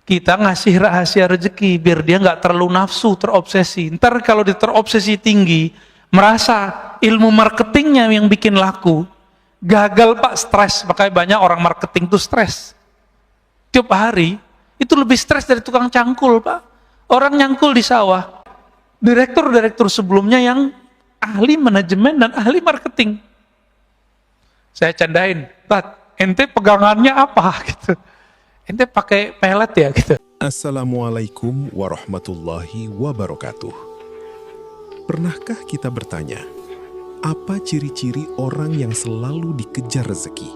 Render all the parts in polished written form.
Kita ngasih rahasia rezeki biar dia nggak terlalu nafsu, terobsesi. Ntar kalau dia terobsesi tinggi, merasa ilmu marketingnya yang bikin laku, gagal Pak, stres. Makanya banyak orang marketing tuh stres. Tiap hari itu lebih stres dari tukang cangkul Pak. Orang nyangkul di sawah, direktur-direktur sebelumnya yang ahli manajemen dan ahli marketing. Saya candain, Tat, ente pegangannya apa gitu. Ente pakai pelet ya gitu. Assalamualaikum warahmatullahi wabarakatuh. Pernahkah kita bertanya, apa ciri-ciri orang yang selalu dikejar rezeki?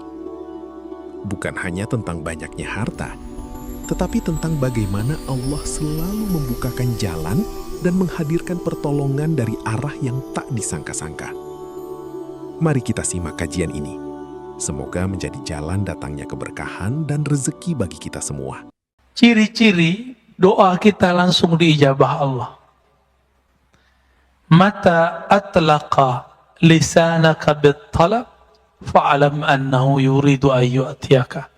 Bukan hanya tentang banyaknya harta, tetapi tentang bagaimana Allah selalu membukakan jalan dan menghadirkan pertolongan dari arah yang tak disangka-sangka. Mari kita simak kajian ini. Semoga menjadi jalan datangnya keberkahan dan rezeki bagi kita semua. Ciri-ciri doa kita langsung diijabah Allah. Mata atlaqa lisanaka bit-talab fa'alam annahu yuridu an yu'tiyaka.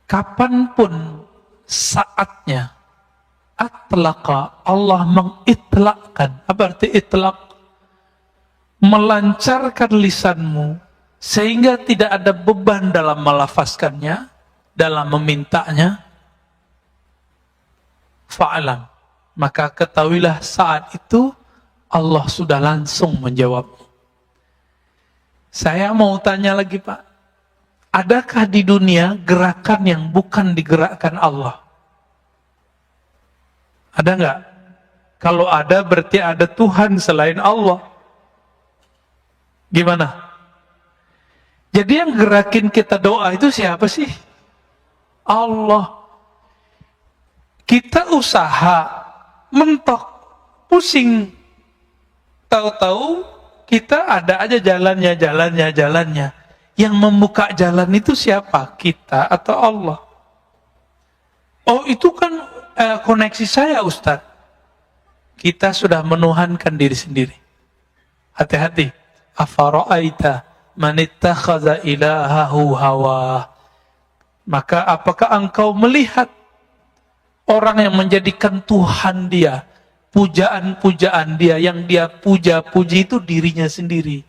Kapanpun saatnya atlaqa, Allah mengitlakkan. Apa arti itlak? Melancarkan lisanmu sehingga tidak ada beban dalam melafazkannya, dalam memintanya. Fa'alam, maka ketahuilah saat itu Allah sudah langsung menjawab. Saya mau tanya lagi Pak, adakah di dunia gerakan yang bukan digerakkan Allah? Ada nggak? Kalau ada berarti ada Tuhan selain Allah. Gimana? Jadi yang gerakin kita doa itu siapa sih? Allah. Kita usaha, mentok, pusing. Tahu-tahu kita ada aja jalannya. Yang membuka jalan itu siapa? Kita atau Allah? Oh itu kan koneksi saya Ustaz. Kita sudah menuhankan diri sendiri. Hati-hati. Afara'aita man ittakhadha ilahahu hawa. Maka apakah engkau melihat orang yang menjadikan Tuhan dia, pujaan-pujaan dia, yang dia puja-puji itu dirinya sendiri.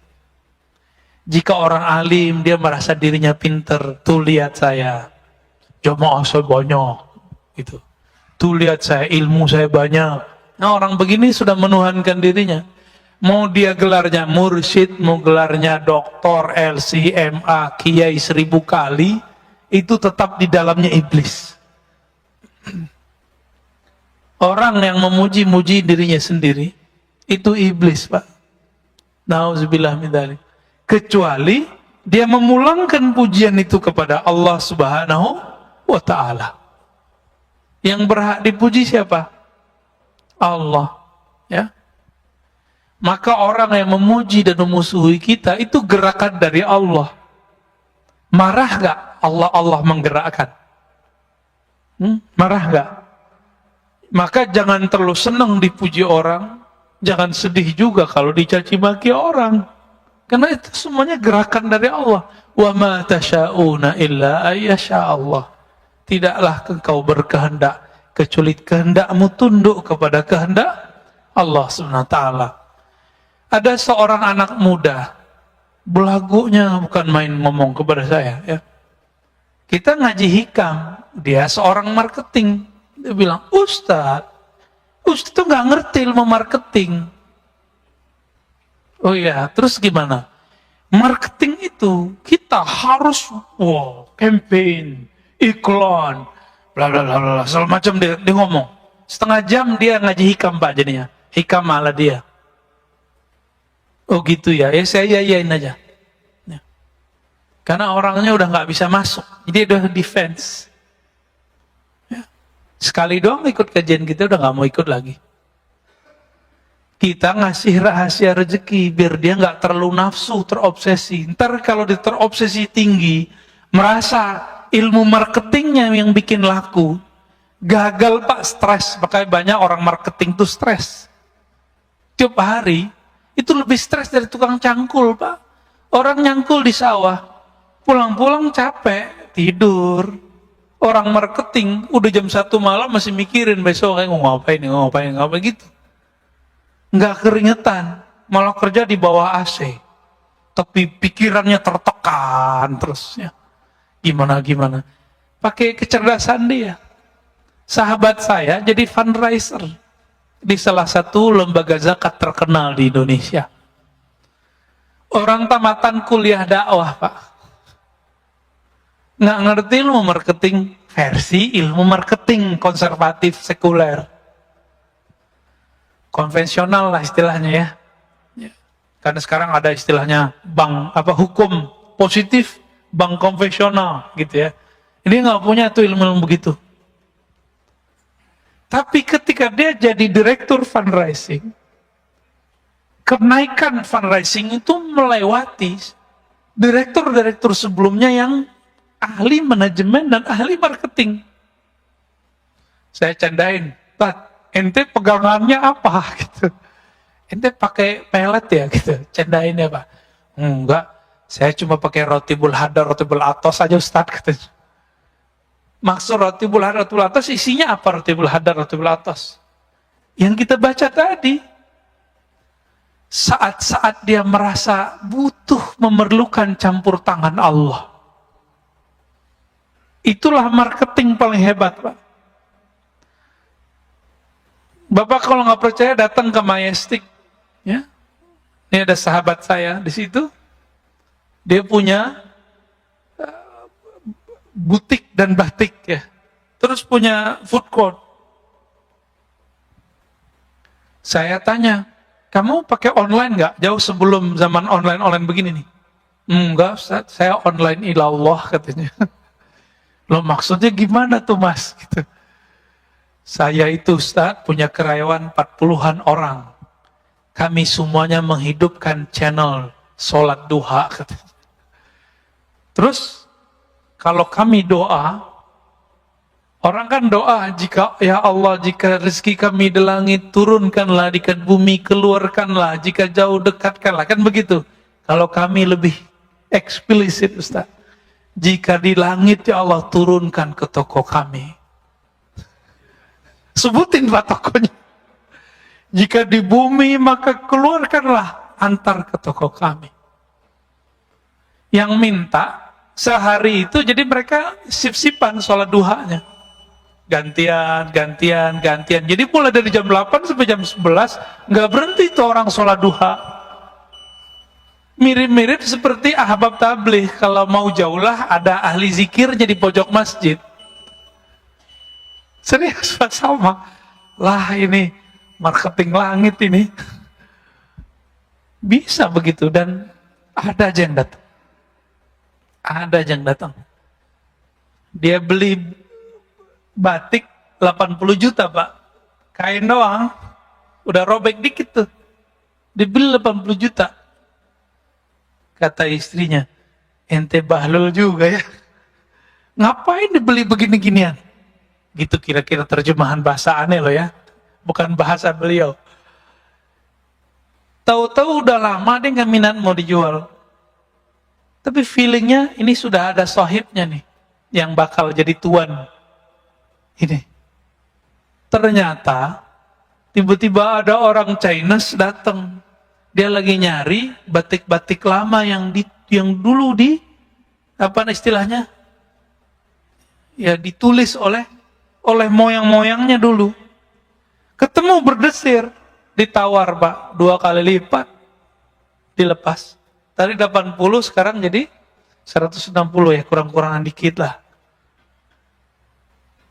Jika orang alim dia merasa dirinya pinter, tuh lihat saya, jamaah saya banyak, gitu. Tuh lihat saya, ilmu saya banyak. Nah orang begini sudah menuhankan dirinya. Mau dia gelarnya mursyid, mau gelarnya doktor, LCMA, kiai 1000 kali, itu tetap di dalamnya iblis. Orang yang memuji-muji dirinya sendiri, itu iblis Pak. Nauzubillah min dzalik. Kecuali dia memulangkan pujian itu kepada Allah Subhanahu wa Ta'ala. Yang berhak dipuji siapa? Allah. Ya. Maka orang yang memuji dan memusuhi kita itu gerakan dari Allah. Marah gak Allah menggerakkan? Marah gak? Maka jangan terlalu senang dipuji orang, jangan sedih juga kalau dicaci maki orang. Karena itu semuanya gerakan dari Allah. Wa ma tasyauna illa ayyasha Allah. Tidaklah engkau berkehendak kecuali kehendakmu tunduk kepada kehendak Allah Subhanahu wa taala. Ada seorang anak muda, belagunya bukan main ngomong kepada saya. Ya. Kita ngaji hikam, dia seorang marketing. Dia bilang, Ustaz itu nggak ngerti ilmu marketing. Oh iya, terus gimana? Marketing itu kita harus campaign, iklan, bla bla bla bla, segala macam dia ngomong. Setengah jam dia ngaji hikam Pak jadinya. Hikam malah dia. Oh gitu ya, saya yain aja. Ya. Karena orangnya udah nggak bisa masuk, jadi udah defense. Ya. Sekali doang ikut kajian kita udah nggak mau ikut lagi. Kita ngasih rahasia rezeki biar dia nggak terlalu nafsu, terobsesi. Ntar kalau dia terobsesi tinggi, merasa ilmu marketingnya yang bikin laku, gagal Pak, stres. Makanya banyak orang marketing tuh stres. Tiap hari itu lebih stres dari tukang cangkul Pak. Orang nyangkul di sawah, pulang-pulang capek, tidur. Orang marketing udah jam 1 malam masih mikirin besok kayak ngapain gitu. Nggak keringetan, malah kerja di bawah AC. Tapi pikirannya tertekan terus ya. Gimana. Pakai kecerdasan dia. Sahabat saya jadi fundraiser di salah satu lembaga zakat terkenal di Indonesia. Orang tamatan kuliah dakwah, Pak. Nggak ngerti ilmu marketing versi ilmu marketing konservatif sekuler. Konvensional lah istilahnya ya. Karena sekarang ada istilahnya hukum positif, bank konvensional gitu ya. Ini nggak punya tuh ilmu begitu. Tapi ketika dia jadi direktur fundraising, kenaikan fundraising itu melewati direktur-direktur sebelumnya yang ahli manajemen dan ahli marketing. Saya candain, Tat, ente pegangannya apa gitu? Ente pakai pelet ya gitu, candain ya Pak. Enggak, saya cuma pakai roti bulhadar, roti bulatos aja Ustaz katanya. Maksud roti bulhadar, roti bulatos isinya apa roti bulhadar, roti bulatos? Yang kita baca tadi. Saat-saat dia merasa butuh memerlukan campur tangan Allah. Itulah marketing paling hebat, Pak. Bapak kalau nggak percaya datang ke Majestic, ya. Ini ada sahabat saya di situ. Dia punya butik dan batik ya. Terus punya food court. Saya tanya, kamu pakai online nggak? Jauh sebelum zaman online begini nih. Enggak, Ustaz, saya online ilallah katanya. Loh maksudnya gimana tuh Mas? Gitu. Saya itu Ustaz punya karyawan 40-an orang. Kami semuanya menghidupkan channel sholat duha katanya. Terus kalau kami doa, orang kan doa, jika ya Allah, jika rezeki kami di langit, turunkanlah, di bumi keluarkanlah, jika jauh dekatkanlah, kan begitu. Kalau kami lebih eksplisit Ustaz, jika di langit ya Allah turunkan ke toko kami. Sebutin Pak tokonya. Jika di bumi maka keluarkanlah, antar ke toko kami. Yang minta sehari itu jadi mereka sip-sipan sholat duhanya. Gantian. Jadi mulai dari jam 8 sampai jam 11 nggak berhenti tuh orang sholat duha. Mirip-mirip seperti ahbab tabligh, kalau mau jauhlah ada ahli zikirnya di pojok masjid. Serius Pak, sama. Lah ini marketing langit ini. Bisa begitu dan ada aja yang datang. Ada yang datang. Dia beli batik 80 juta Pak. Kain doang. Udah robek dikit tuh. Dibeli 80 juta. Kata istrinya, ente bahlul juga ya. Ngapain dibeli begini-ginian? Gitu kira-kira terjemahan bahasa aneh loh ya. Bukan bahasa beliau. Tahu-tahu udah lama dia nggak minat mau dijual. Tapi feelingnya ini sudah ada sahibnya nih, yang bakal jadi tuan. Ini. Ternyata, tiba-tiba ada orang Chinese datang. Dia lagi nyari batik-batik lama yang dulu istilahnya? Ya ditulis oleh moyang-moyangnya dulu. Ketemu berdesir, ditawar Pak, 2 kali lipat, dilepas. Tadi 80, sekarang jadi 160 ya, kurang-kurangan dikit lah.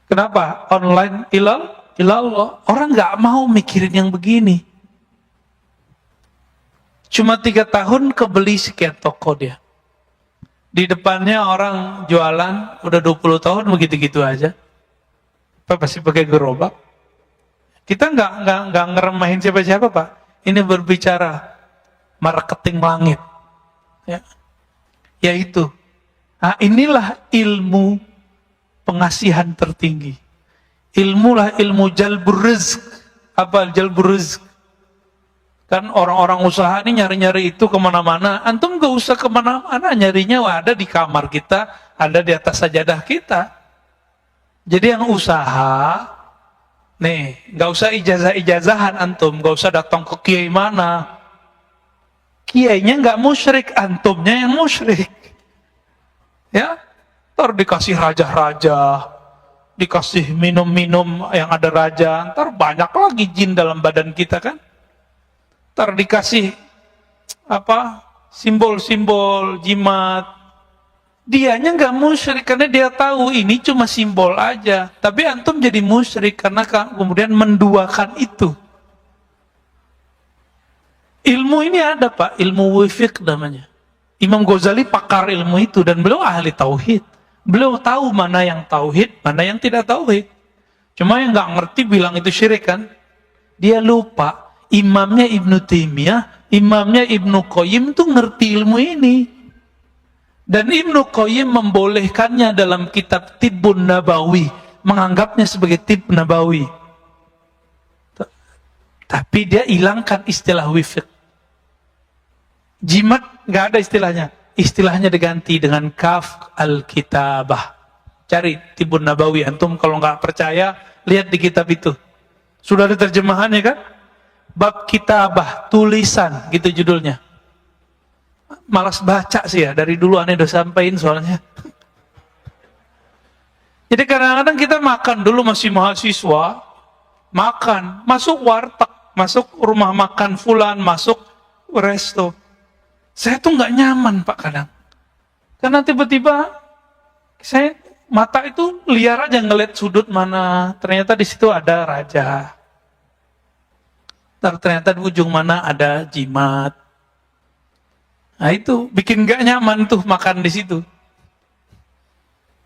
Kenapa? Online ilallah. Orang nggak mau mikirin yang begini. Cuma 3 tahun kebeli sekian toko dia. Di depannya orang jualan, udah 20 tahun begitu-gitu aja. Pasti pakai gerobak. Kita nggak ngeremahin siapa-siapa Pak. Ini berbicara marketing langit. Ya. Yaitu, inilah ilmu pengasihan tertinggi. Ilmu jalbur rizq. Apa jalbur rizq? Kan orang-orang usaha ini nyari-nyari itu kemana-mana. Antum gak usah kemana-mana, nyarinya ada di kamar kita, ada di atas sajadah kita. Jadi yang usaha, nih, nggak usah ijazah-ijazahan antum, nggak usah datang ke kiai mana. Kiainya nggak musyrik, antumnya yang musyrik. Ya, ntar dikasih raja-raja, dikasih minum-minum yang ada raja, ntar banyak lagi jin dalam badan kita kan. Ntar dikasih apa? Simbol-simbol jimat. Dianya nggak musyrik karena dia tahu ini cuma simbol aja. Tapi antum jadi musyrik karena kemudian menduakan itu. Ilmu ini ada Pak, ilmu fiqh namanya. Imam Ghazali pakar ilmu itu dan beliau ahli tauhid. Beliau tahu mana yang tauhid, mana yang tidak tauhid. Cuma yang nggak ngerti bilang itu syirik kan. Dia lupa imamnya Ibnu Taimiyah, imamnya Ibnu Qayyim itu ngerti ilmu ini. Dan Ibnu Qayyim membolehkannya dalam kitab Tibbun Nabawi, menganggapnya sebagai tib nabawi. Tapi dia hilangkan istilah wifq. Jimat nggak ada istilahnya. Istilahnya diganti dengan kaf al-kitabah. Cari Tibbun Nabawi antum kalau nggak percaya lihat di kitab itu. Sudah ada terjemahannya kan? Bab kitabah, tulisan gitu judulnya. Malas baca sih ya, dari dulu aneh udah sampein soalnya. Jadi kadang-kadang kita makan dulu masih mahasiswa, makan, masuk warteg, masuk rumah makan fulan, masuk resto. Saya tuh nggak nyaman Pak kadang. Karena tiba-tiba saya mata itu liar aja ngeliat sudut mana, ternyata di situ ada raja. Ternyata di ujung mana ada jimat. Nah itu bikin gak nyaman tuh makan di situ.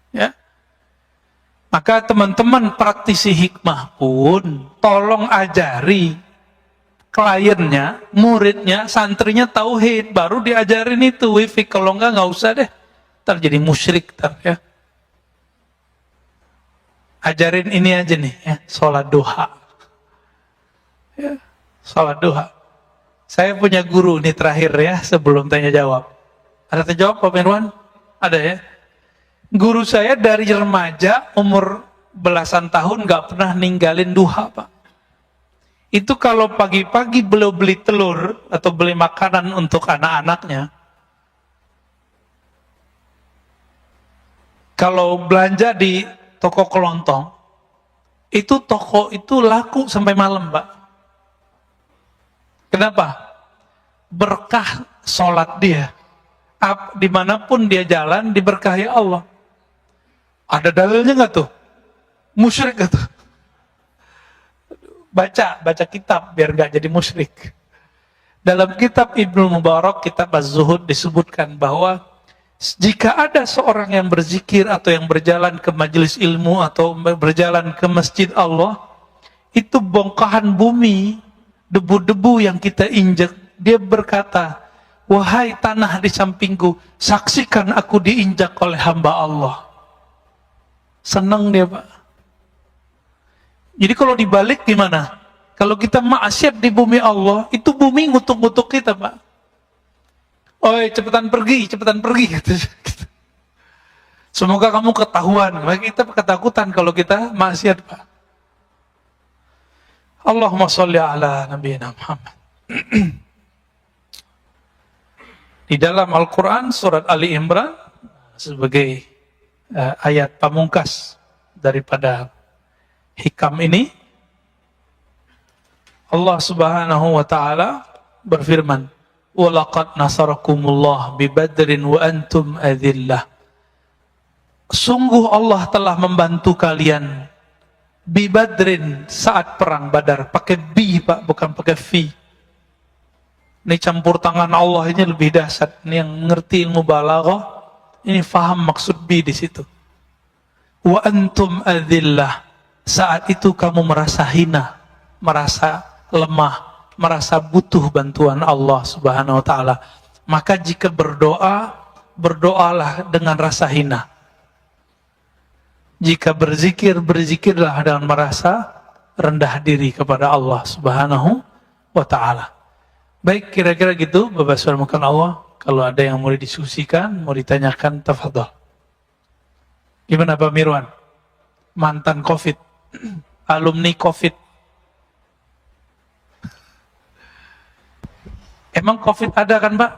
Ya. Maka teman-teman praktisi hikmah pun tolong ajari kliennya, muridnya, santrinya tauhid, baru diajarin itu wifi. Kalau enggak usah deh. Ntar jadi musyrik ntar ya. Ajarin ini aja nih ya, sholat duha. Ya, sholat duha. Saya punya guru nih terakhir ya, sebelum tanya jawab. Ada tanya jawab Pak Mirwan? Ada ya? Guru saya dari remaja, umur belasan tahun gak pernah ninggalin duha Pak. Itu kalau pagi-pagi beliau beli telur atau beli makanan untuk anak-anaknya, kalau belanja di toko kelontong, itu toko itu laku sampai malam Pak. Kenapa? Berkah sholat dia. Dimanapun dia jalan, diberkahi Allah. Ada dalilnya nggak tuh? Musyrik nggak tuh? Baca kitab biar nggak jadi musyrik. Dalam kitab Ibnu Mubarak, kitab Az-Zuhud disebutkan bahwa jika ada seorang yang berzikir atau yang berjalan ke majelis ilmu atau berjalan ke masjid Allah, itu bongkahan bumi, debu-debu yang kita injak, dia berkata, wahai tanah di sampingku, saksikan aku diinjak oleh hamba Allah. Senang dia Pak. Jadi kalau dibalik gimana? Kalau kita maksiat di bumi Allah, itu bumi ngutuk-ngutuk kita Pak. Oi cepetan pergi gitu. Semoga kamu ketahuan. Kita ketakutan kalau kita maksiat Pak. Allahumma sholli ala nabiyina Muhammad. Di dalam Al-Quran surat Ali Imran sebagai ayat pamungkas daripada hikam ini, Allah Subhanahu wa taala berfirman, "Wa laqad nasarakumullah bi Badrin wa antum adillah." Sungguh Allah telah membantu kalian bi Badrin saat perang Badar. Pakai bi Pak, bukan pakai fi. Ini campur tangan Allah ini lebih dahsyat. Ini yang ngerti ilmu balaghah, ini faham maksud bi di situ. Wa antum adillah. Saat itu kamu merasa hina, merasa lemah, merasa butuh bantuan Allah Subhanahu wa taala. Maka jika berdoa, berdoalah dengan rasa hina. Jika berzikir, berzikirlah dengan merasa rendah diri kepada Allah Subhanahu wa taala. Baik, kira-kira gitu Bapak Saudara Mukan Allah. Kalau ada yang mau didiskusikan, mau ditanyakan, tafadhol. Gimana Pak Mirwan? mantan COVID, alumni COVID. Emang COVID ada kan, Pak?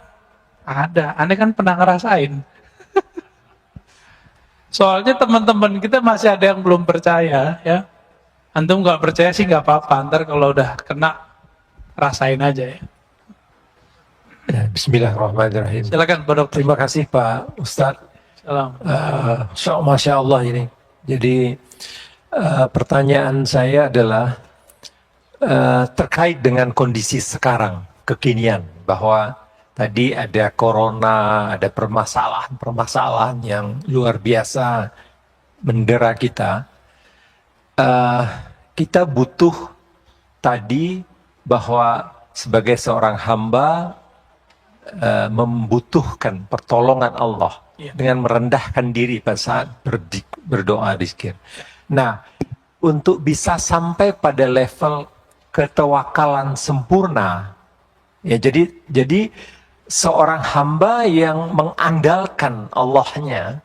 Ada. Aneh kan pernah ngerasain. Soalnya teman-teman kita masih ada yang belum percaya, ya. Antum nggak percaya sih nggak apa-apa. Ntar kalau udah kena, rasain aja ya. Ya, Bismillahirrahmanirrahim. Silakan, Pak Dokter. Terima kasih Pak Ustadz. Salam. Masya Allah ini. Jadi pertanyaan saya adalah terkait dengan kondisi sekarang, kekinian, bahwa tadi ada corona, ada permasalahan yang luar biasa mendera kita. Kita butuh tadi bahwa sebagai seorang hamba membutuhkan pertolongan Allah dengan merendahkan diri pada saat berdoa zikir. Nah, untuk bisa sampai pada level ketawakalan sempurna, ya jadi seorang hamba yang mengandalkan Allahnya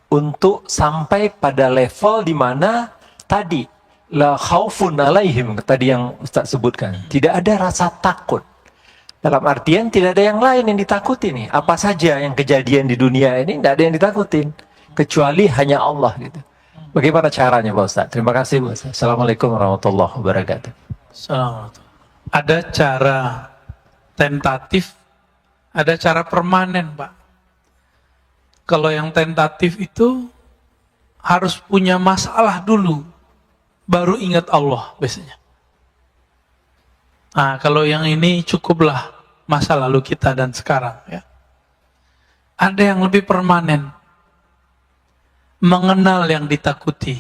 untuk sampai pada level di mana tadi la khaufun alaihim, tadi yang Ustaz sebutkan, tidak ada rasa takut. Dalam artian tidak ada yang lain yang ditakuti nih. Apa saja yang kejadian di dunia ini tidak ada yang ditakutin kecuali hanya Allah gitu. Bagaimana caranya Pak Ustaz? Terima kasih Pak Ustaz. Assalamualaikum warahmatullahi wabarakatuh. Assalamualaikum. Ada cara tentatif, ada cara permanen, Pak. Kalau yang tentatif itu harus punya masalah dulu, baru ingat Allah biasanya. Nah, kalau yang ini cukuplah masa lalu kita dan sekarang, ya. Ada yang lebih permanen, mengenal yang ditakuti.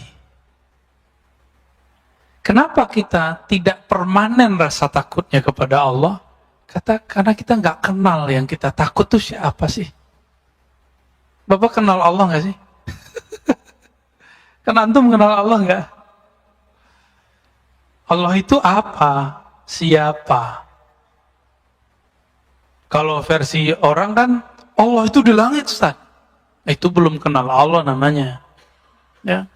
Kenapa kita tidak permanen rasa takutnya kepada Allah? Karena kita nggak kenal yang kita takut itu siapa sih? Bapak kenal Allah nggak sih? Kan antum kenal Allah nggak? Allah itu apa? Siapa? Kalau versi orang kan Allah itu di langit, Ustaz. Itu belum kenal Allah namanya. Ya.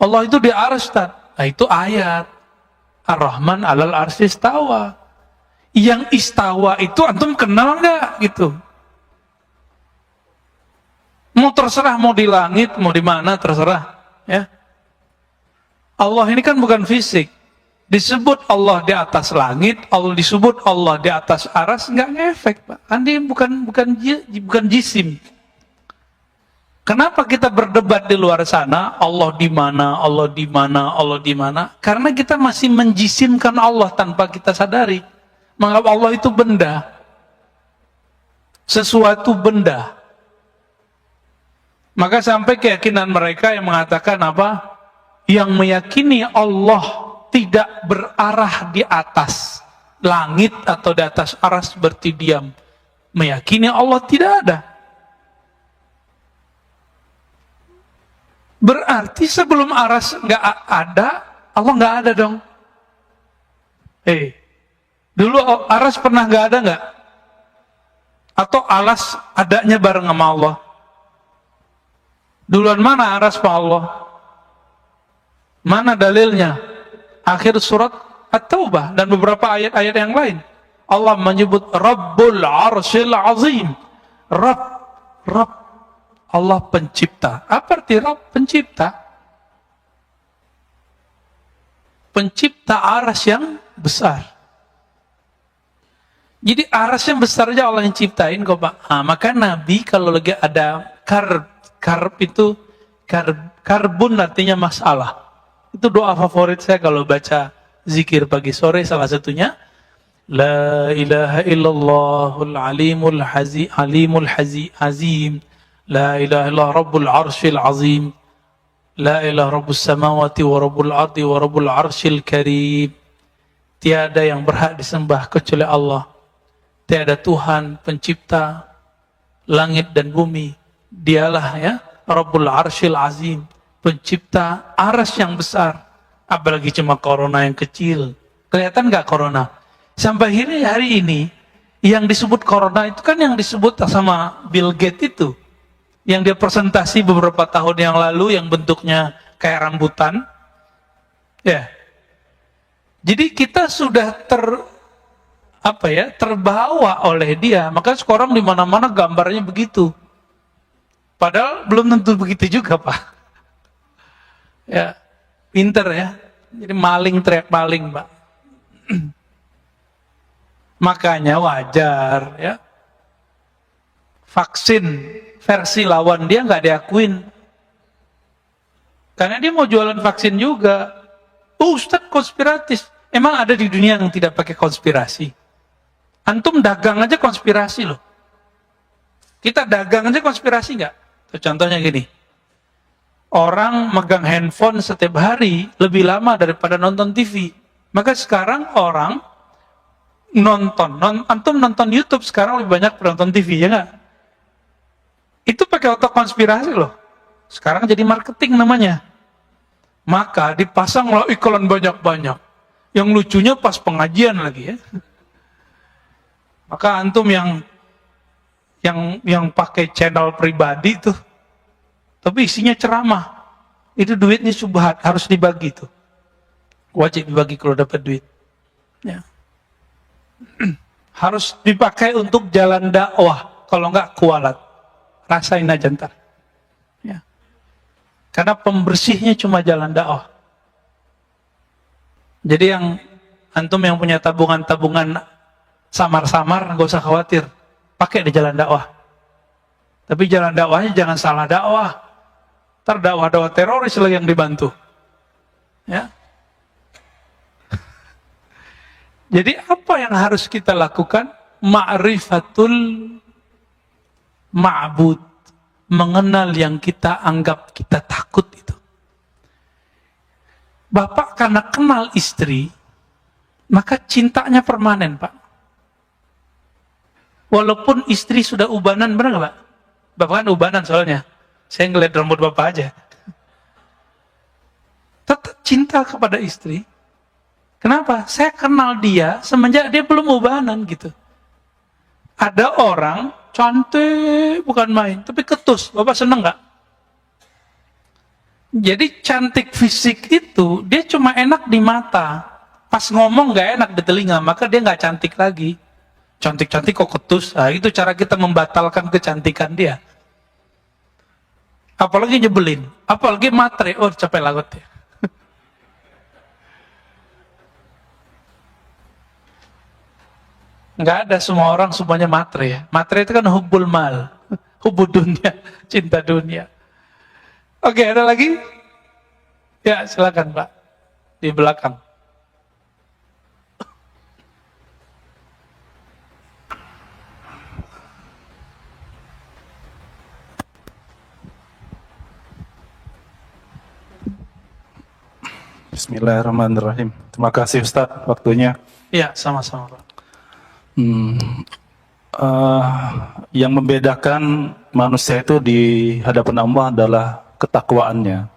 Allah itu di arsy, Ustaz. Nah, itu ayat. Ar-Rahman 'alal arsy istawa. Yang istawa itu antum kenal nggak gitu? Mau terserah mau di langit, mau di mana terserah, ya. Allah ini kan bukan fisik. Disebut Allah di atas langit, Allah disebut Allah di atas aras, nggak ngefek, Pak. Kan dia bukan jisim. Kenapa kita berdebat di luar sana, Allah di mana, Allah di mana, Allah di mana? Karena kita masih menjisimkan Allah tanpa kita sadari. Menganggap Allah itu benda. Sesuatu benda. Maka sampai keyakinan mereka yang mengatakan apa? Yang meyakini Allah tidak berarah di atas langit atau di atas aras seperti diam. Meyakini Allah tidak ada. Berarti sebelum aras nggak ada, Allah nggak ada dong. Dulu aras pernah nggak ada nggak? Atau alas adanya bareng sama Allah? Duluan mana aras sama Allah? Mana dalilnya? Akhir surat At-Taubah dan beberapa ayat-ayat yang lain. Allah menyebut Rabbul Arsyil Azim. Rabb. Allah pencipta. Apa arti Rabb? Pencipta. Pencipta aras yang besar. Jadi aras yang besar aja Allah yang ciptain kok, Pak. Nah, maka Nabi kalau lagi ada karb itu karbun artinya masalah. Itu doa favorit saya kalau baca zikir pagi sore, salah satunya La ilaha illallahul alimul azim, La ilaha illallah rabbul arsyil azim, La ilaha rabbus samawati wa rabbul ardi wa rabbul arsyil karim. Tiada yang berhak disembah kecuali Allah. Tiada Tuhan pencipta langit dan bumi. Dialah ya Rabbul arsyil azim, pencipta aras yang besar. Apalagi cuma corona yang kecil. Kelihatan nggak corona? Sampai hari ini yang disebut corona itu kan yang disebut sama Bill Gates itu, yang dia presentasi beberapa tahun yang lalu yang bentuknya kayak rambutan. Ya. Jadi kita sudah terbawa oleh dia. Maka sekarang di mana-mana gambarnya begitu. Padahal belum tentu begitu juga, Pak. Ya, pinter ya. Jadi maling teriak maling, Pak. Makanya wajar ya. Vaksin versi lawan dia nggak diakuin. Karena dia mau jualan vaksin juga. Ustadz konspiratif. Emang ada di dunia yang tidak pakai konspirasi? Antum dagang aja konspirasi loh. Kita dagang aja konspirasi nggak? Contohnya gini. Orang megang handphone setiap hari lebih lama daripada nonton TV. Maka sekarang orang antum nonton YouTube sekarang lebih banyak nonton TV, ya nggak? Itu pakai otak konspirasi loh. Sekarang jadi marketing namanya. Maka dipasanglah iklan banyak-banyak. Yang lucunya pas pengajian lagi ya. Maka antum yang pakai channel pribadi tuh, tapi isinya ceramah, itu duitnya subhat, harus dibagi tuh. Wajib dibagi kalau dapat duit. Ya. Harus dipakai untuk jalan dakwah, kalau enggak kualat. Rasain aja ntar. Ya. Karena pembersihnya cuma jalan dakwah. Jadi antum yang punya tabungan-tabungan samar-samar, nggak usah khawatir, pakai di jalan dakwah. Tapi jalan dakwahnya jangan salah dakwah. Ntar dakwah-dakwah teroris lagi yang dibantu. Ya. Jadi apa yang harus kita lakukan? Ma'rifatul ma'bud, mengenal yang kita anggap kita takut itu. Bapak karena kenal istri, maka cintanya permanen, Pak. Walaupun istri sudah ubanan, benar nggak, Pak? Bapak kan ubanan soalnya. Saya ngeliat rambut Bapak aja. Tetap cinta kepada istri. Kenapa? Saya kenal dia semenjak dia belum ubanan gitu. Ada orang cantik bukan main, tapi ketus. Bapak seneng nggak? Jadi cantik fisik itu dia cuma enak di mata. Pas ngomong nggak enak di telinga, maka dia nggak cantik lagi. Cantik-cantik kok ketus. Nah, itu cara kita membatalkan kecantikan dia. Apalagi nyebelin, apalagi matre. Oh, capek lagut ya. Nggak ada semua orang semuanya matre ya. Matre itu kan hubbul mal, hubbul dunia, cinta dunia. Oke, ada lagi? Ya, silakan Pak. Di belakang. Bismillahirrahmanirrahim. Terima kasih Ustaz waktunya. Ya, sama-sama Pak. Yang membedakan manusia itu di hadapan Allah adalah ketakwaannya.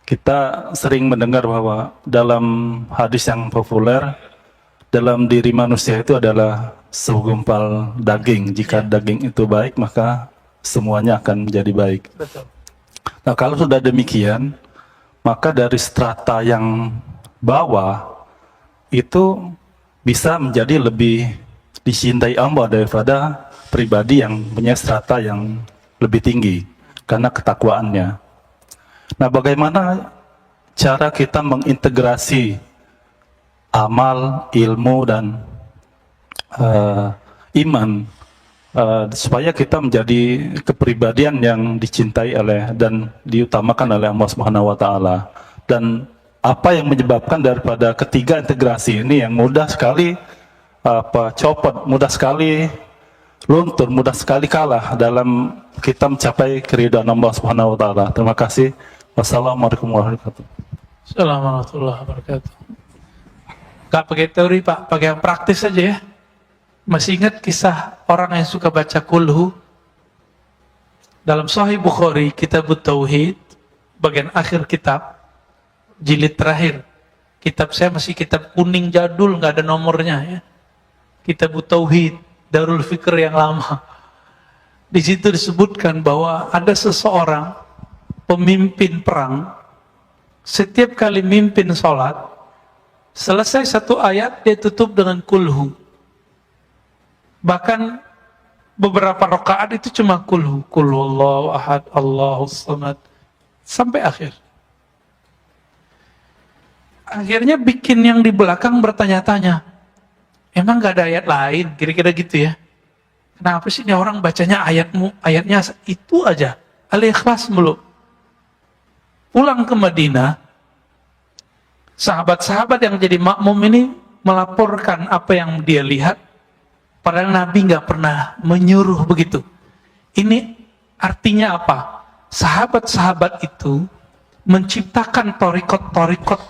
Kita sering mendengar bahwa dalam hadis yang populer, dalam diri manusia itu adalah segumpal daging. Jika daging itu baik, maka semuanya akan menjadi baik. Betul. Nah, kalau sudah demikian, maka dari strata yang bawah itu bisa menjadi lebih dicintai Allah daripada pribadi yang punya strata yang lebih tinggi karena ketakwaannya. Nah, bagaimana cara kita mengintegrasi amal, ilmu, dan iman supaya kita menjadi kepribadian yang dicintai oleh dan diutamakan oleh Allah Subhanahu wa taala. Dan apa yang menyebabkan daripada ketiga integrasi ini yang mudah sekali copot, mudah sekali luntur, mudah sekali kalah dalam kita mencapai keridhaan Allah Subhanahu wa taala. Terima kasih. Wassalamualaikum warahmatullahi wabarakatuh. Assalamualaikum warahmatullahi wabarakatuh. Gak pakai teori Pak, pakai yang praktis saja ya. Masih ingat kisah orang yang suka baca kulhu? Dalam Sahih Bukhari, Kitab Tauhid, bagian akhir kitab, jilid terakhir. Kitab saya masih kitab kuning jadul, nggak ada nomornya ya. Kitab Tauhid, Darul Fikr yang lama. Di situ disebutkan bahwa ada seseorang pemimpin perang setiap kali mimpin sholat, selesai satu ayat, dia tutup dengan kulhu. Bahkan beberapa rakaat itu cuma kulhu. Kulhu Allahu ahad, Allahus samad. Sampai akhir. Akhirnya bikin yang di belakang bertanya-tanya, emang gak ada ayat lain? Kira-kira gitu ya. Kenapa sih ini orang bacanya ayatnya itu aja? Al-Ikhlas mulu. Pulang ke Madinah, sahabat-sahabat yang jadi makmum ini melaporkan apa yang dia lihat, padahal Nabi nggak pernah menyuruh begitu. Ini artinya apa? Sahabat-sahabat itu menciptakan torikot-torikot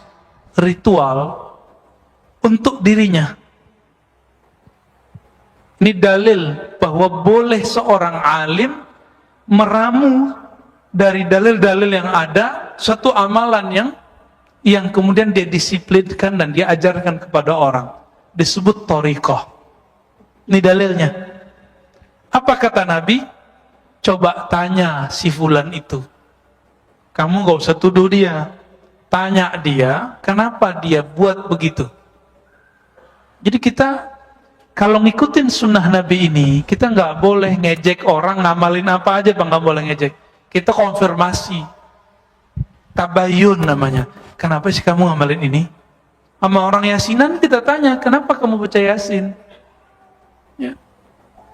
ritual untuk dirinya. Ini dalil bahwa boleh seorang alim meramu dari dalil-dalil yang ada suatu amalan yang kemudian dia disiplinkan dan dia ajarkan kepada orang, disebut thariqah. Ini dalilnya. Apa kata Nabi? Coba tanya si fulan itu, kamu gak usah tuduh dia, tanya dia kenapa dia buat begitu. Jadi kita kalau ngikutin sunnah Nabi ini, kita nggak boleh ngejek orang ngamalin apa aja, Bang, nggak boleh ngejek. Kita konfirmasi, tabayun namanya. Kenapa sih kamu ngamalin ini? Sama orang yasinan kita tanya, kenapa kamu baca yasin? Ya.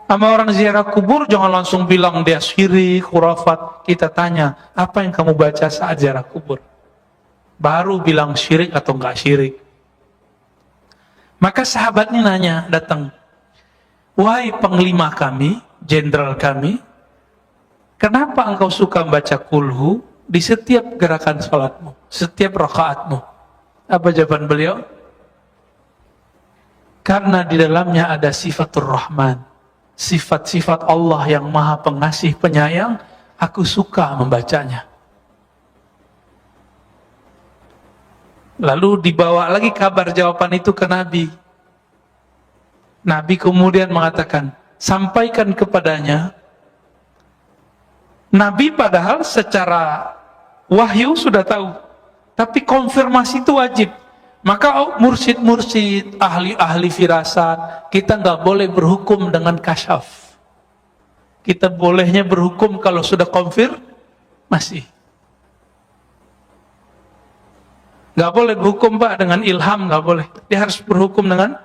Sama orang ziarah kubur jangan langsung bilang dia syirik, khurafat. Kita tanya, apa yang kamu baca saat ziarah kubur? Baru bilang syirik atau nggak syirik. Maka sahabatnya nanya, datang, wahai panglima kami, jenderal kami, kenapa engkau suka membaca kulhu di setiap gerakan sholatmu, setiap rakaatmu? Apa jawaban beliau? Karena di dalamnya ada sifatur rahman, sifat-sifat Allah yang maha pengasih penyayang, aku suka membacanya. Lalu dibawa lagi kabar jawaban itu ke Nabi. Nabi kemudian mengatakan, sampaikan kepadanya. Nabi padahal secara wahyu sudah tahu, tapi konfirmasi itu wajib. Maka mursyid-mursyid, ahli-ahli firasat, kita nggak boleh berhukum dengan kasyaf. Kita bolehnya berhukum kalau sudah konfirmasi. Nggak boleh berhukum Pak dengan ilham, nggak boleh. Dia harus berhukum dengan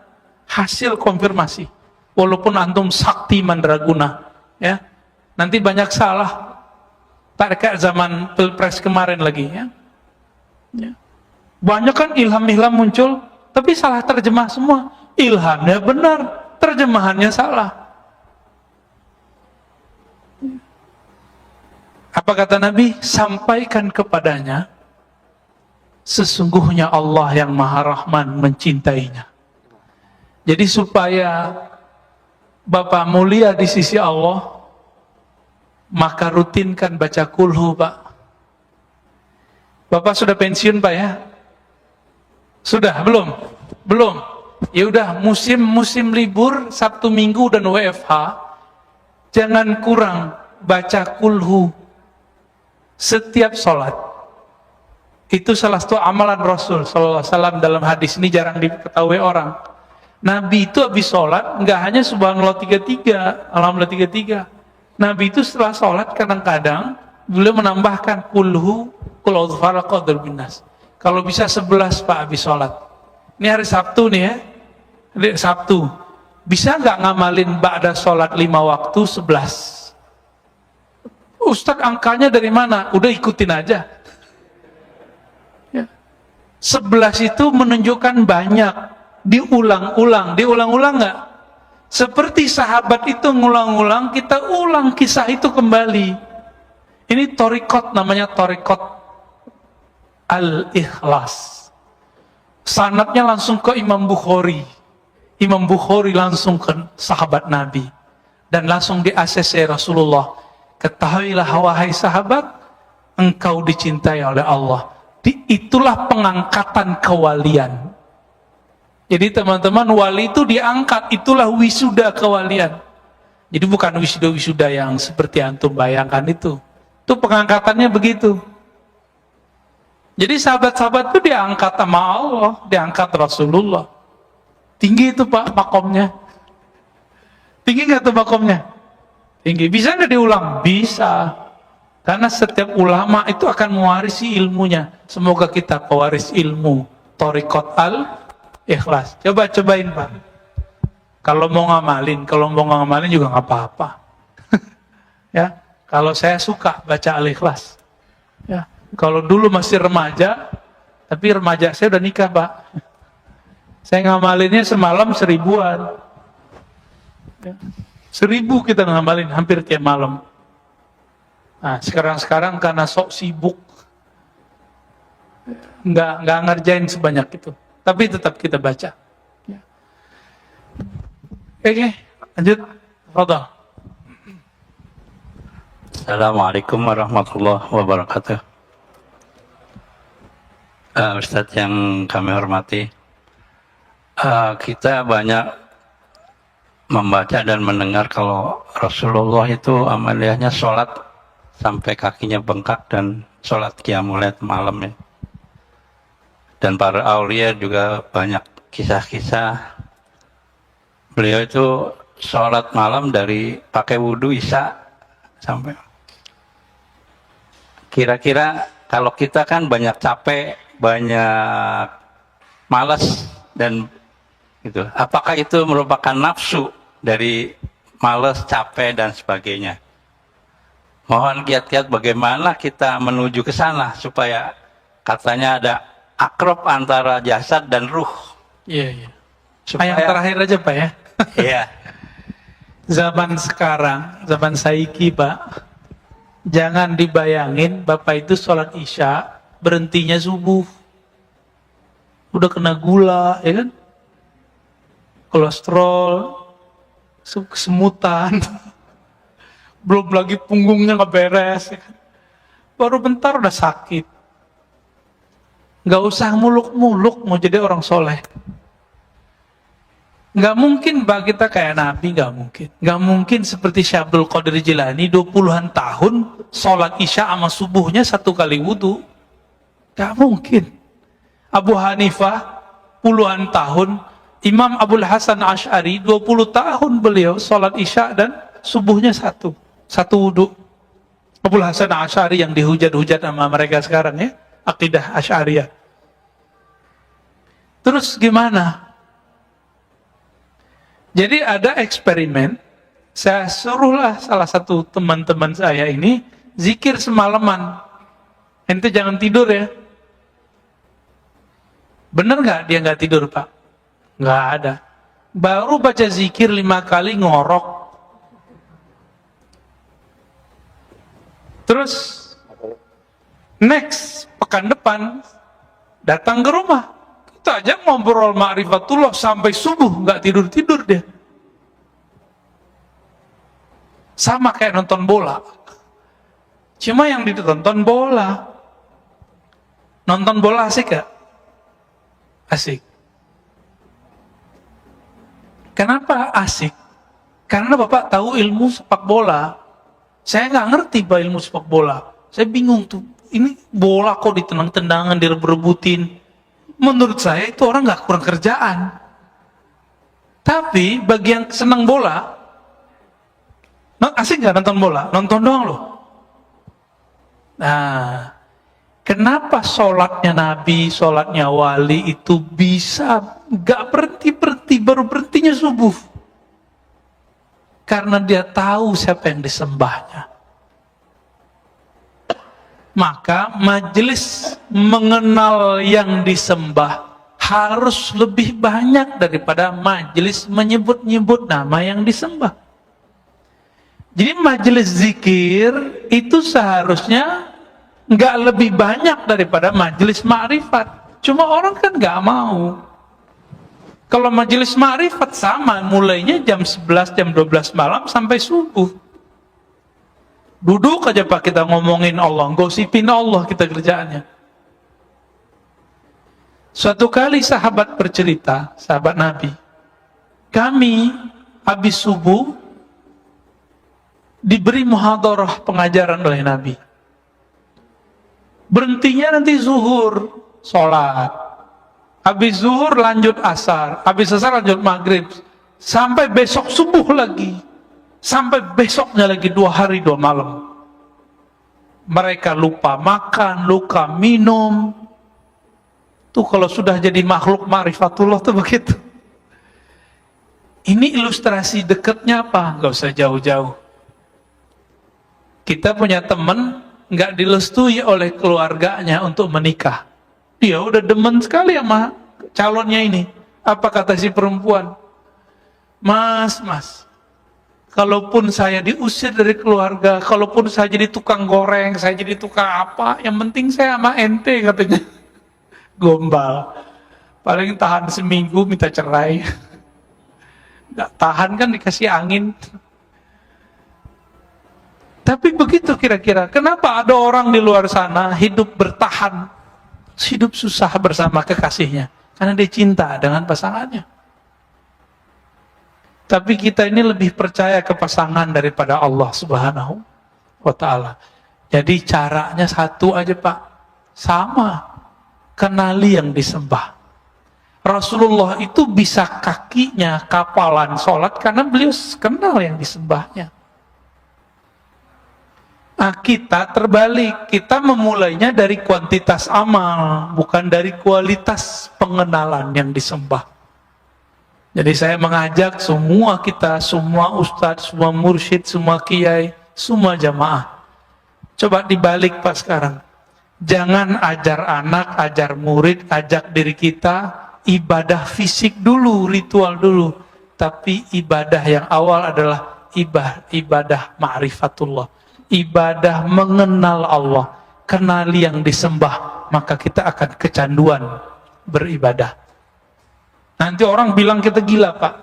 hasil konfirmasi. Walaupun antum sakti mandraguna, ya, nanti banyak salah. Tak kayak zaman pilpres kemarin lagi, ya. Ya. Banyak kan ilham-ilham muncul, tapi salah terjemah semua. Ilhamnya benar, terjemahannya salah. Apa kata Nabi? Sampaikan kepadanya, sesungguhnya Allah yang Maha Rahman mencintainya. Jadi supaya Bapak mulia di sisi Allah, maka rutinkan baca kulhu, Pak. Bapak sudah pensiun, Pak, ya? Sudah? Belum? Belum. Ya udah, musim libur Sabtu Minggu dan WFH, jangan kurang baca kulhu setiap sholat. Itu salah satu amalan Rasul sallallahu alaihi wasallam dalam hadis ini jarang diketahui orang. Nabi itu habis sholat nggak hanya subhanallah 33, alhamdulillah 33. Nabi itu setelah sholat kadang-kadang beliau menambahkan kulhu qul a'udzu birabbil nas. Kalau bisa 11 Pak habis sholat. Ini hari Sabtu nih, ya. Hari Sabtu. Bisa nggak ngamalin ba'da sholat 5 waktu 11? Ustadz angkanya dari mana? Udah ikutin aja. 11 itu menunjukkan banyak, diulang-ulang nggak? Seperti sahabat itu ngulang-ulang, kita ulang kisah itu kembali. Ini thariqat, namanya thariqat Al-Ikhlas. Sanadnya langsung ke Imam Bukhari. Imam Bukhari langsung ke sahabat Nabi dan langsung di-ACC Rasulullah. Ketahuilah wahai sahabat, engkau dicintai oleh Allah. Itulah pengangkatan kewalian. Jadi teman-teman, wali itu diangkat, itulah wisuda kewalian. Jadi bukan wisuda-wisuda yang seperti antum bayangkan itu. Itu pengangkatannya begitu. Jadi sahabat-sahabat itu diangkat sama Allah, diangkat Rasulullah. Tinggi itu Pak makomnya. Tinggi nggak tuh makomnya? Tinggi. Bisa nggak diulang? Bisa. Karena setiap ulama itu akan mewarisi ilmunya. Semoga kita pewaris ilmu. Thariqat al-Ikhlas. Cobain Pak. Kalau mau ngamalin juga nggak apa-apa. Ya, kalau saya suka baca al-Ikhlas. Ya, kalau dulu masih remaja, tapi remaja saya udah nikah Pak. Saya ngamalinnya semalam 1000-an. Ya. 1000 kita ngamalin hampir tiap malam. Nah, sekarang karena sok sibuk, nggak ngerjain sebanyak itu. Tapi tetap kita baca. Ya. Oke, lanjut. Fadhal. Assalamualaikum warahmatullahi wabarakatuh. Ustadz yang kami hormati, kita banyak membaca dan mendengar kalau Rasulullah itu amaliyahnya sholat sampai kakinya bengkak dan sholat qiyamul lail malam ya. Dan para aulia juga banyak kisah-kisah beliau itu sholat malam dari pakai wudhu isya sampai. Kira-kira kalau kita kan banyak capek, banyak malas dan gitu. Apakah itu merupakan nafsu dari malas, capek dan sebagainya? Mohon kiat-kiat bagaimana kita menuju ke sana supaya katanya ada akrab antara jasad dan ruh. Iya. Supaya, Yang terakhir aja Pak ya. Iya. Zaman sekarang, zaman saiki Pak, jangan dibayangin Bapak itu sholat isya, berhentinya subuh. Udah kena gula, ya kan? Kolesterol, kesemutan, belum lagi punggungnya nggak beres, ya kan? Baru bentar udah sakit. Nggak usah muluk-muluk mau jadi orang soleh. Nggak mungkin Mbak kita kayak Nabi, nggak mungkin. Nggak mungkin seperti Syekh Abdul Qadir Jilani 20-an tahun sholat isya sama subuhnya 1 kali wudhu. Nggak mungkin. Abu Hanifah puluhan tahun, Imam Abul Hasan Asy'ari 20 tahun beliau sholat isya dan subuhnya satu wudhu. Abul Hasan Asy'ari yang dihujat-hujat sama mereka sekarang ya, akidah Asy'ariyah. Terus gimana? Jadi ada eksperimen, saya suruhlah salah satu teman-teman saya ini zikir semalaman. Ente jangan tidur ya. Bener nggak dia nggak tidur Pak? Nggak ada. Baru baca zikir 5 kali ngorok. Terus next pekan depan datang ke rumah. Kita aja ngobrol ma'rifatullah sampai subuh nggak tidur dia. Sama kayak nonton bola. Cuma yang ditonton bola. Nonton bola asik gak? Asik. Kenapa asik? Karena Bapak tahu ilmu sepak bola. Saya nggak ngerti Pak ilmu sepak bola. Saya bingung tuh. Ini bola kok ditendang-tendangan, direbut-rebutin. Menurut saya itu orang nggak kurang kerjaan. Tapi bagi yang senang bola, asik nggak nonton bola? Nonton doang loh. Nah, kenapa sholatnya Nabi, sholatnya wali itu bisa nggak berhenti, baru berhentinya subuh? Karena dia tahu siapa yang disembahnya. Maka majelis mengenal yang disembah harus lebih banyak daripada majelis menyebut-nyebut nama yang disembah. Jadi majelis zikir itu seharusnya nggak lebih banyak daripada majelis ma'rifat. Cuma orang kan nggak mau. Kalau majelis ma'rifat sama, mulainya jam 11, jam 12 malam sampai subuh. Duduk aja Pak kita ngomongin Allah, gosipin Allah kita kerjaannya. Suatu kali sahabat bercerita, sahabat Nabi, kami habis subuh diberi muhadarah pengajaran oleh Nabi. Berhentinya nanti zuhur, sholat. Habis zuhur lanjut asar, habis asar lanjut maghrib. Sampai besok subuh lagi. Sampai besoknya lagi 2 hari 2 malam. Mereka lupa makan, lupa minum. Tuh kalau sudah jadi makhluk ma'rifatullah tuh begitu. Ini ilustrasi dekatnya apa? Gak usah jauh-jauh. Kita punya teman nggak direstui oleh keluarganya untuk menikah. Dia udah demen sekali sama calonnya ini. Apa kata si perempuan? Mas, kalaupun saya diusir dari keluarga, kalaupun saya jadi tukang goreng, saya jadi tukang apa, yang penting saya sama ente, katanya. Gombal. Paling tahan seminggu minta cerai. Nggak tahan kan dikasih angin. Tapi begitu kira-kira. Kenapa ada orang di luar sana hidup bertahan, hidup susah bersama kekasihnya? Karena dia cinta dengan pasangannya. Tapi kita ini lebih percaya ke pasangan daripada Allah Subhanahu wa ta'ala. Jadi caranya satu aja Pak. Sama. Kenali yang disembah. Rasulullah itu bisa kakinya kapalan sholat karena beliau kenal yang disembahnya. Nah, kita terbalik, kita memulainya dari kuantitas amal, bukan dari kualitas pengenalan yang disembah. Jadi saya mengajak semua kita, semua ustadz, semua mursyid, semua kiai, semua jamaah. Coba dibalik Pak sekarang. Jangan ajar anak, ajar murid, ajak diri kita ibadah fisik dulu, ritual dulu. Tapi ibadah yang awal adalah ibadah ma'rifatullah. Ibadah mengenal Allah. Kenali yang disembah. Maka kita akan kecanduan beribadah. Nanti orang bilang kita gila Pak.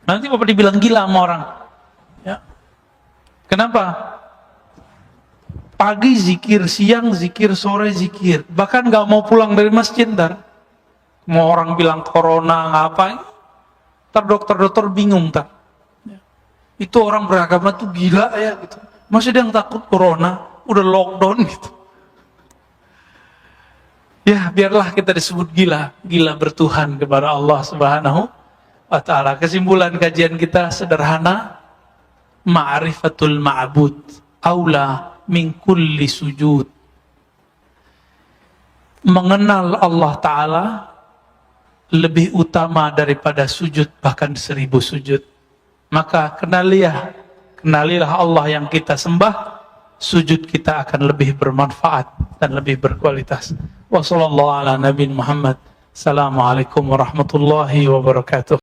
Nanti Bapak dibilang gila sama orang. Ya. Kenapa? Pagi zikir, siang zikir, sore zikir. Bahkan gak mau pulang dari masjid ntar. Mau orang bilang corona ngapain, ntar dokter-dokter bingung tak. Itu orang beragama tuh gila ya gitu. Masih dia yang takut corona, udah lockdown gitu. Ya biarlah kita disebut gila, gila bertuhan kepada Allah Subhanahu wa ta'ala. Kesimpulan kajian kita sederhana, ma'rifatul ma'bud aula min kulli sujud. Mengenal Allah Ta'ala lebih utama daripada sujud, bahkan 1000 sujud. Maka kenalilah Allah yang kita sembah, sujud kita akan lebih bermanfaat dan lebih berkualitas. Wassallallahu ala nabi Muhammad. Assalamualaikum warahmatullahi wabarakatuh.